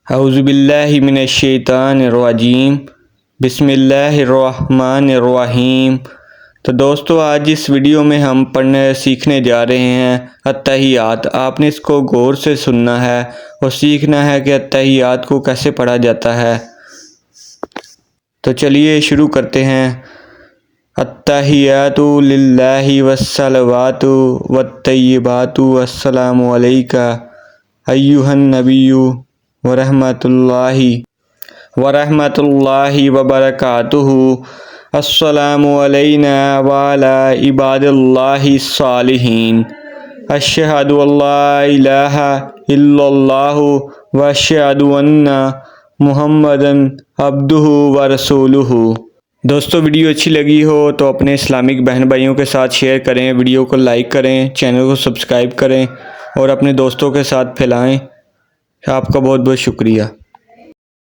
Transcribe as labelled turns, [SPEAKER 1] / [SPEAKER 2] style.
[SPEAKER 1] اعوذ باللہ من الشیطان الرجیم بسم اللہ الرحمن الرحیم۔ تو دوستو، آج اس ویڈیو میں ہم سیکھنے جا رہے ہیں التحیات۔ آپ نے اس کو غور سے سننا ہے اور سیکھنا ہے کہ التحیات کو کیسے پڑھا جاتا ہے۔ تو چلیے شروع کرتے ہیں۔ التحیات للہ والصلوات والطیبات السلام علیک ایھا النبی ورحمۃ اللہ وبرکاتہ۔ السلام علینا وعلی عباد اللہ الصالحین۔ اشہد ان لا الہ الا اللہ واشہد ان محمدا عبدہ ورسولہ۔ دوستو، ویڈیو اچھی لگی ہو تو اپنے اسلامک بہن بھائیوں کے ساتھ شیئر کریں، ویڈیو کو لائک کریں، چینل کو سبسکرائب کریں اور اپنے دوستوں کے ساتھ پھیلائیں۔ آپ کا بہت بہت شکریہ۔